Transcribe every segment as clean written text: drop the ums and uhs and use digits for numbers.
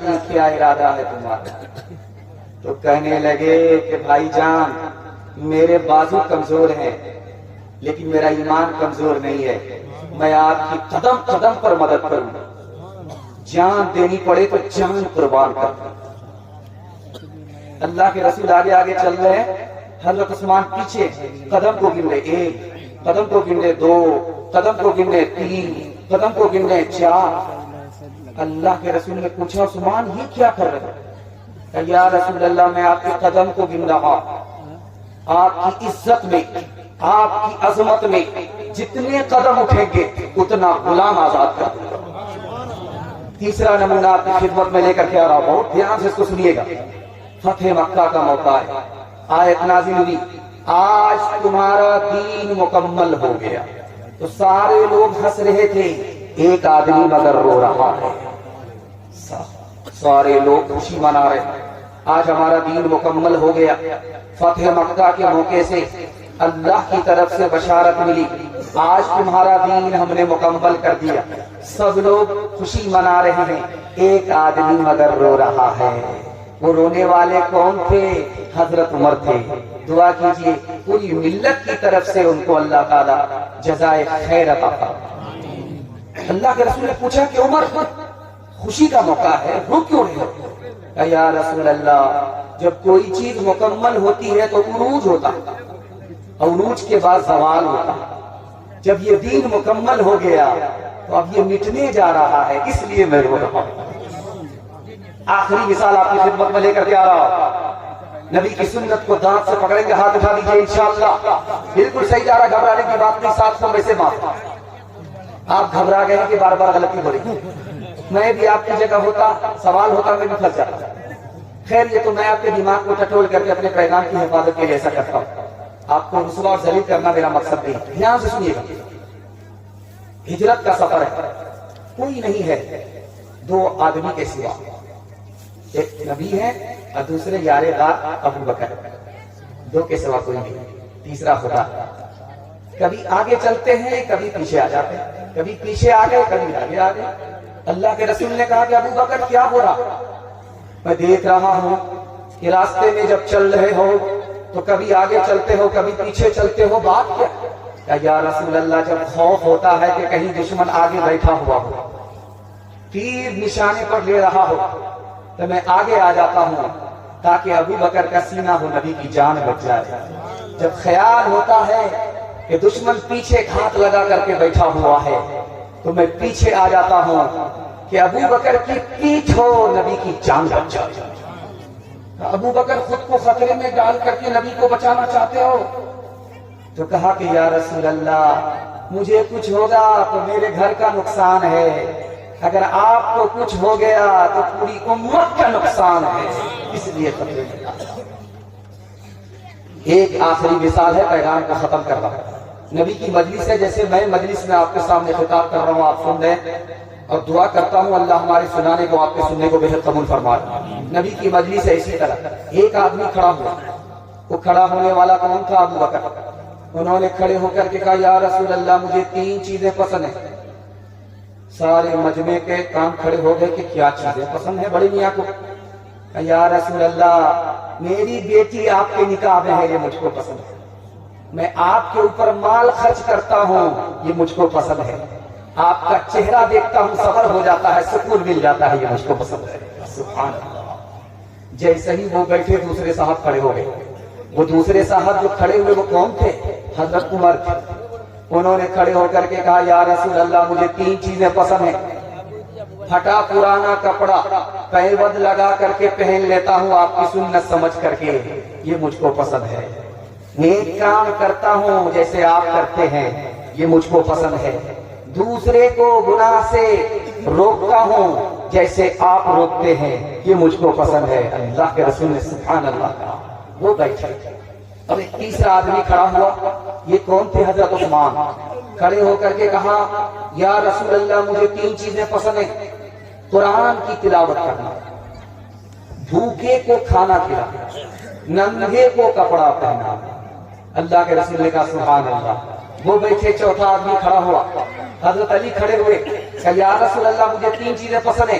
کی کیا ارادہ ہے تمہارا؟ تو کہنے لگے کہ بھائی جان میرے بازو کمزور ہیں لیکن میرا ایمان کمزور نہیں ہے، میں آپ کی قدم قدم پر مدد کروں، جان دینی پڑے تو جان قربان کروں۔ اللہ کے رسول آگے آگے چل رہے ہیں، حضرت عثمان پیچھے قدم کو گن رہے، ایک قدم کو گن رہے، دو قدم کو گن رہے، تین قدم کو گن رہے، چار۔ اللہ کے رسول نے پوچھا عثمان یہ کیا کر رہے ہیں؟ یا رسول اللہ میں آپ کے قدم کو گن رہا، آپ کی عزت میں آپ کی عظمت میں جتنے قدم اٹھیں گے اتنا غلام آزاد کر دوں گا۔ تیسرا نمونہ آپ کی خدمت میں لے کر کے آ رہا ہوں، بہت دھیان سے اس کو سنیے گا۔ فتح مکہ کا موقع ہے، آیت نازل ہوئی آج تمہارا دین مکمل ہو گیا، تو سارے لوگ ہنس رہے تھے، ایک آدمی مگر رو رہا ہے۔ سارے لوگ خوشی منا رہے ہیں، آج ہمارا دین مکمل ہو گیا۔ فتح مکہ کے موقع سے اللہ کی طرف سے بشارت ملی، آج تمہارا دین ہم نے مکمل کر دیا۔ سب لوگ خوشی منا رہے ہیں، ایک آدمی مگر رو رہا ہے۔ وہ رونے والے کون تھے؟ حضرت عمر تھے۔ دعا کیجئے پوری ملت کی طرف سے ان کو اللہ تعالیٰ جزائے خیر عطا فرمائے۔ اللہ کے رسول نے پوچھا کہ عمر خوشی کا موقع ہے، رو کیوں رہے ہو؟ یا رسول اللہ جب کوئی چیز مکمل ہوتی ہے تو عروج ہوتا ہے، عروج کے بعد زوال ہوتا ہے۔ جب یہ دین مکمل ہو گیا تو اب یہ مٹنے جا رہا ہے، اس لیے میں رو رہا ہوں۔ آخری مثال آپ کی خدمت میں لے کر کے آ رہا ہوں، نبی کی سنت کو دانت سے پکڑیں گے، ہاتھ اٹھا دیجیے انشاءاللہ۔ بالکل صحیح جا رہا، گھبرانے کی بات نہیں، ساتھ میں سے معاف۔ آپ گھبرا گئے کہ بار بار غلطی ہو رہی، میں بھی آپ کی جگہ ہوتا، سوال ہوتا، میں بھی پھنس جاتا۔ خیر یہ تو میں آپ کے دماغ کو ٹٹول کر کے اپنے پیغام کی حفاظت کے لیے ایسا کرتا ہوں، آپ کو رسوا اور ذلیل کرنا میرا مقصد نہیں۔ دھیان سے سنیے گا، ہجرت کا سفر ہے، کوئی نہیں ہے دو آدمی کے سوا، ایک نبی ہے اور دوسرے یار غار ابو بکر، دو کے سوا کوئی نہیں، تیسرا خدا۔ کبھی آگے چلتے ہیں کبھی پیچھے آ جاتے ہیں، کبھی پیچھے آ گئے کبھی آگے آ گئے۔ اللہ کے رسول نے کہا کہ ابو بکر کیا ہو رہا؟ میں دیکھ رہا ہوں کہ راستے میں جب چل رہے ہو تو کبھی آگے چلتے ہو کبھی پیچھے چلتے ہو، بات کیا؟ یا رسول اللہ جب خوف ہوتا ہے کہ کہیں دشمن آگے بیٹھا ہوا ہو، تیر نشانے پر لے رہا ہو، تو میں آگے آ جاتا ہوں تاکہ ابو بکر کا سینہ ہو، نبی کی جان بچ جائے۔ جب خیال ہوتا ہے کہ دشمن پیچھے گھات لگا کر کے بیٹھا ہوا ہے تو میں پیچھے آ جاتا ہوں کہ ابو بکر کی پیٹھ ہو، نبی کی جان بچ جائے۔ ابو بکر خود کو خطرے میں ڈال کر کے نبی کو بچانا چاہتے ہو؟ تو کہا کہ یا رسول اللہ مجھے کچھ ہوگا تو میرے گھر کا نقصان ہے، اگر آپ کو کچھ ہو گیا تو پوری امت کا نقصان ہے، اس لیے خطرے میں ڈالا۔ ایک آخری مثال ہے، پیغام کو ختم کر رہا ہوں۔ نبی کی مجلس ہے، جیسے میں مجلس میں آپ کے سامنے خطاب کر رہا ہوں، آپ سن رہے ہیں، اور دعا کرتا ہوں اللہ ہمارے سنانے کو آپ کے سننے کو بہت قبول فرمائے۔ نبی کی مجلس ہے، اسی طرح ایک آدمی کھڑا ہوا، وہ کھڑا ہونے والا کون تھا؟ ابو بکر۔ انہوں نے کھڑے ہو کر کے کہا یا رسول اللہ مجھے تین چیزیں پسند ہیں۔ سارے مجمع کے کام کھڑے ہو گئے کہ کیا چیزیں پسند ہیں بڑے میاں کو؟ یا رسول اللہ میری بیٹی آپ کے نکاح میں ہے، یہ مجھ کو پسند ہے، میں آپ کے اوپر مال خرچ کرتا ہوں، یہ مجھ کو پسند ہے، آپ کا چہرہ دیکھتا ہوں صبر ہو جاتا ہے، سکون مل جاتا ہے، یہ مجھ کو پسند ہے۔ سبحان اللہ۔ جیسے ہی وہ بیٹھے دوسرے صاحب کھڑے ہو گئے۔ وہ دوسرے صاحب جو کھڑے ہوئے وہ کون تھے؟ حضرت عمر تھے۔ انہوں نے کھڑے ہو کر کے کہا یا رسول اللہ مجھے تین چیزیں پسند ہیں، پھٹا پرانا کپڑا پہلوت لگا کر کے پہن لیتا ہوں آپ کی سنت سمجھ کر کے، یہ مجھ کو پسند ہے، نیک کام کرتا ہوں جیسے آپ کرتے ہیں، یہ مجھ کو پسند ہے، دوسرے کو گناہ سے روکتا ہوں جیسے آپ روکتے ہیں، یہ مجھ کو پسند ہے۔ اللہ کے رسول نے سبحان اللہ کہا۔ وہ بیٹھے، اب ایک تیسرا آدمی کھڑا ہوا، یہ کون تھے؟ حضرت عثمان۔ کھڑے ہو کر کے کہا یا رسول اللہ مجھے تین چیزیں پسند ہیں، قرآن کی تلاوت کرنا، بھوکے کو کھانا کھلانا، ننگے کو کپڑا پہنا۔ اللہ کے رسول نے کہا سبحان اللہ۔ وہ بیٹھے، چوتھا آدمی کھڑا ہوا، حضرت علی کھڑے ہوئے کہ یا رسول اللہ مجھے تین چیزیں پسند ہیں،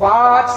5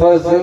فضل